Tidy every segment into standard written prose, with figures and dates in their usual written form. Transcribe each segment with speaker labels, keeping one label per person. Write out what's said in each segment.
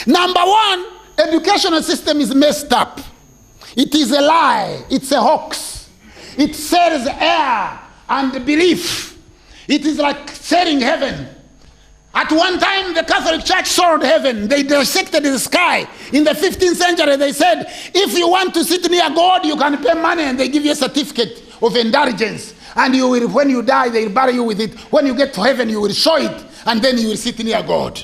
Speaker 1: Number one, educational system is messed up. It is a lie. It's a hoax. It sells air and belief. It is like selling heaven. At one time, the Catholic Church sold heaven. They dissected the sky. In the 15th century, they said, if you want to sit near God, you can pay money, and they give you a certificate of indulgence. And you will, when you die, they will bury you with it. When you get to heaven, you will show it, and then you will sit near God.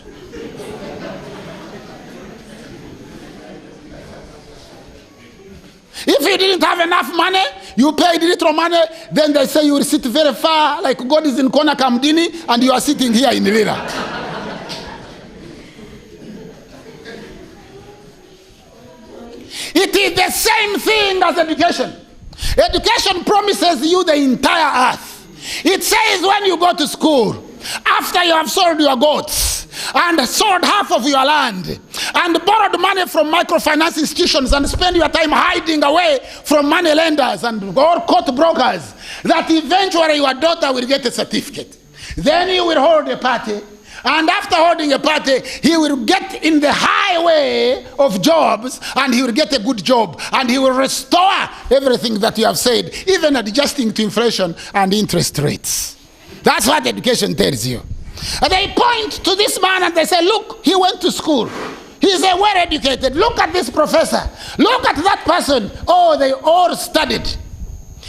Speaker 1: If you didn't have enough money, you paid little money, then they say you will sit very far, like God is in Kona Kamdini, and you are sitting here in Lira. It is the same thing as education. Education promises you the entire earth. It says when you go to school, after you have sold your goats, and sold half of your land, and borrowed money from microfinance institutions, and spend your time hiding away from money lenders and or court brokers, that eventually your daughter will get a certificate. Then you will hold a party, and after holding a party, he will get in the highway of jobs, and he will get a good job, and he will restore everything that you have said, even adjusting to inflation and interest rates. That's what education tells you. And they point to this man and they say, look, he went to school. He's a well-educated. Look at this professor. Look at that person. Oh, they all studied.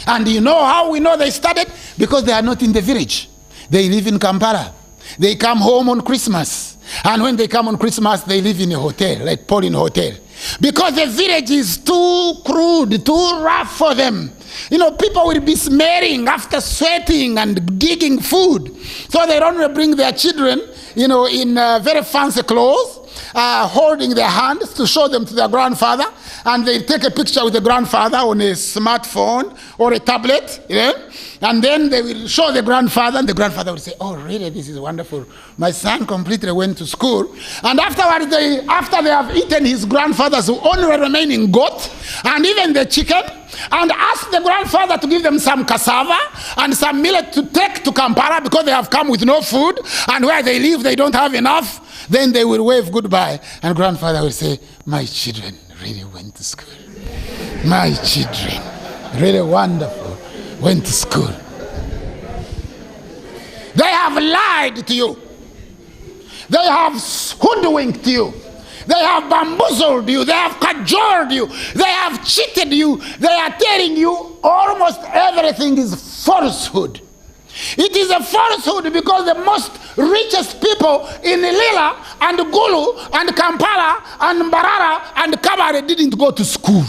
Speaker 1: And you know how we know they studied? Because they are not in the village. They live in Kampala. They come home on Christmas. And when they come on Christmas, they live in a hotel, like Pauline Hotel. Because the village is too crude, too rough for them. You know, people will be smelling after sweating and digging food. So they don't bring their children, you know, in very fancy clothes, holding their hands to show them to their grandfather. And they take a picture with the grandfather on a smartphone or a tablet, you know. And then they will show the grandfather, and the grandfather will say, oh, really, this is wonderful. My son completely went to school. And afterwards, after they have eaten his grandfather's only remaining goat, and even the chicken, and ask the grandfather to give them some cassava and some millet to take to Kampala because they have come with no food, and where they live, they don't have enough, then they will wave goodbye. And grandfather will say, my children really went to school. My children, really wonderful, went to school. They have lied to you. They have hoodwinked you. They have bamboozled you. They have cajoled you. They have cheated you. They are telling you almost everything is falsehood. It is a falsehood because the most richest people in Lila and Gulu and Kampala and Mbarara and Kabare didn't go to school.